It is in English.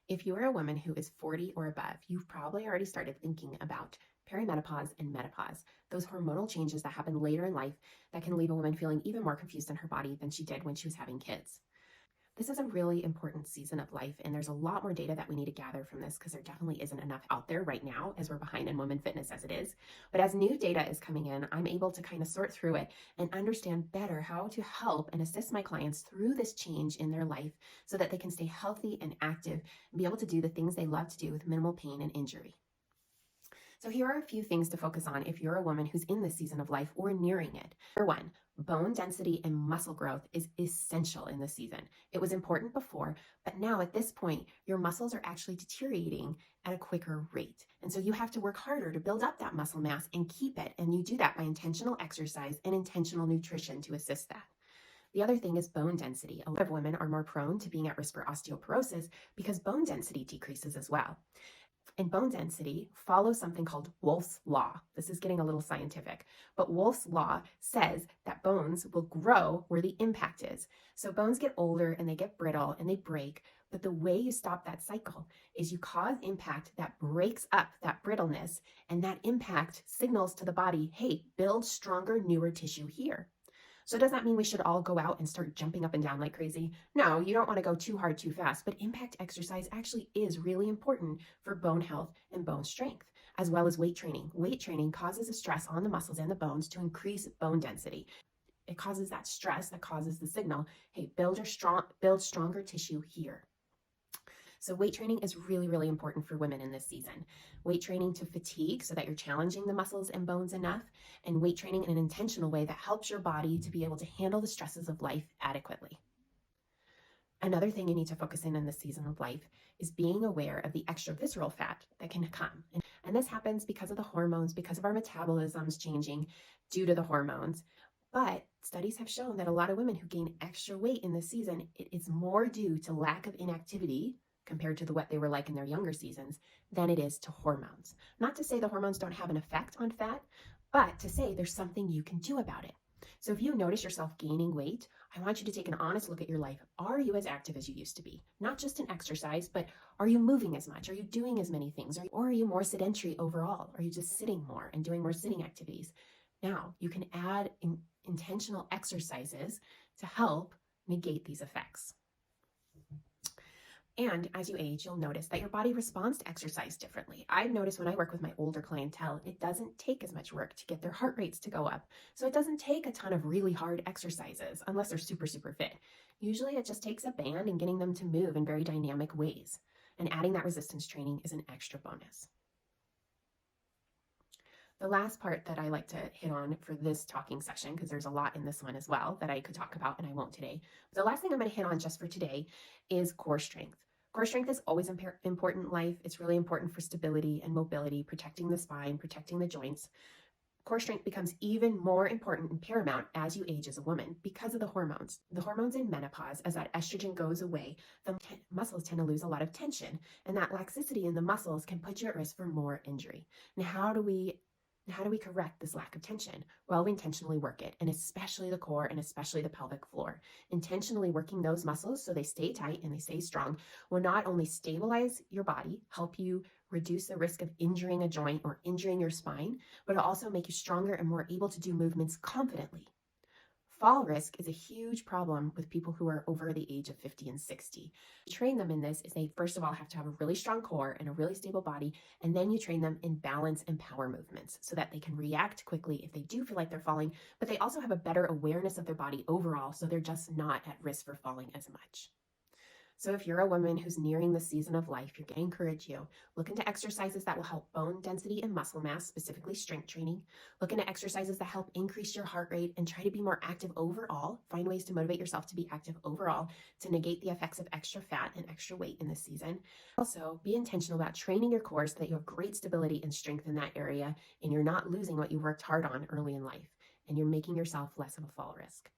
If you are a woman who is 40 or above, you've probably already started thinking about perimenopause and menopause, those hormonal changes that happen later in life that can leave a woman feeling even more confused in her body than she did when she was having kids. This is a really important season of life, and there's a lot more data that we need to gather from this because there definitely isn't enough out there right now as we're behind in women fitness as it is. But as new data is coming in, I'm able to kind of sort through it and understand better how to help and assist my clients through this change in their life so that they can stay healthy and active and be able to do the things they love to do with minimal pain and injury. So here are a few things to focus on if you're a woman who's in this season of life or nearing it. Number one, bone density and muscle growth is essential in this season. It was important before, but now at this point, your muscles are actually deteriorating at a quicker rate. And so you have to work harder to build up that muscle mass and keep it. And you do that by intentional exercise and intentional nutrition to assist that. The other thing is bone density. A lot of women are more prone to being at risk for osteoporosis because bone density decreases as well. And bone density follows something called Wolff's Law. This is getting a little scientific, but Wolff's Law says that bones will grow where the impact is. So bones get older and they get brittle and they break, but the way you stop that cycle is you cause impact that breaks up that brittleness, and that impact signals to the body, hey, build stronger, newer tissue here. So does that mean we should all go out and start jumping up and down like crazy? No, you don't want to go too hard too fast, but impact exercise actually is really important for bone health and bone strength, as well as weight training. Weight training causes a stress on the muscles and the bones to increase bone density. It causes that stress that causes the signal, hey, build stronger tissue here. So weight training is really, really important for women in this season. Weight training to fatigue so that you're challenging the muscles and bones enough, and weight training in an intentional way that helps your body to be able to handle the stresses of life adequately. Another thing you need to focus in this season of life is being aware of the extra visceral fat that can come. And this happens because of the hormones, because of our metabolisms changing due to the hormones. But studies have shown that a lot of women who gain extra weight in this season, it is more due to lack of inactivity compared to what they were like in their younger seasons than it is to hormones. Not to say the hormones don't have an effect on fat, but to say there's something you can do about it. So if you notice yourself gaining weight, I want you to take an honest look at your life. Are you as active as you used to be? Not just in exercise, but are you moving as much? Are you doing as many things? Or are you more sedentary overall? Are you just sitting more and doing more sitting activities? Now, you can add intentional exercises to help negate these effects. And as you age, you'll notice that your body responds to exercise differently. I've noticed when I work with my older clientele, it doesn't take as much work to get their heart rates to go up. So it doesn't take a ton of really hard exercises unless they're super, super fit. Usually it just takes a band and getting them to move in very dynamic ways. And adding that resistance training is an extra bonus. The last part that I like to hit on for this talking session, because there's a lot in this one as well that I could talk about and I won't today. But the last thing I'm going to hit on just for today is core strength. Core strength is always important in life. It's really important for stability and mobility, protecting the spine, protecting the joints. Core strength becomes even more important and paramount as you age as a woman because of the hormones. The hormones in menopause, as that estrogen goes away, the muscles tend to lose a lot of tension, and that laxity in the muscles can put you at risk for more injury. Now, how do we correct this lack of tension? Well, we intentionally work it, and especially the core and especially the pelvic floor. Intentionally working those muscles so they stay tight and they stay strong will not only stabilize your body, help you reduce the risk of injuring a joint or injuring your spine, but it'll also make you stronger and more able to do movements confidently. Fall risk is a huge problem with people who are over the age of 50 and 60. You train them in this is they first of all have to have a really strong core and a really stable body, and then you train them in balance and power movements so that they can react quickly if they do feel like they're falling, but they also have a better awareness of their body overall, so they're just not at risk for falling as much. So if you're a woman who's nearing the season of life, I encourage you, look into exercises that will help bone density and muscle mass, specifically strength training. Look into exercises that help increase your heart rate and try to be more active overall. Find ways to motivate yourself to be active overall to negate the effects of extra fat and extra weight in this season. Also, be intentional about training your core so that you have great stability and strength in that area and you're not losing what you worked hard on early in life and you're making yourself less of a fall risk.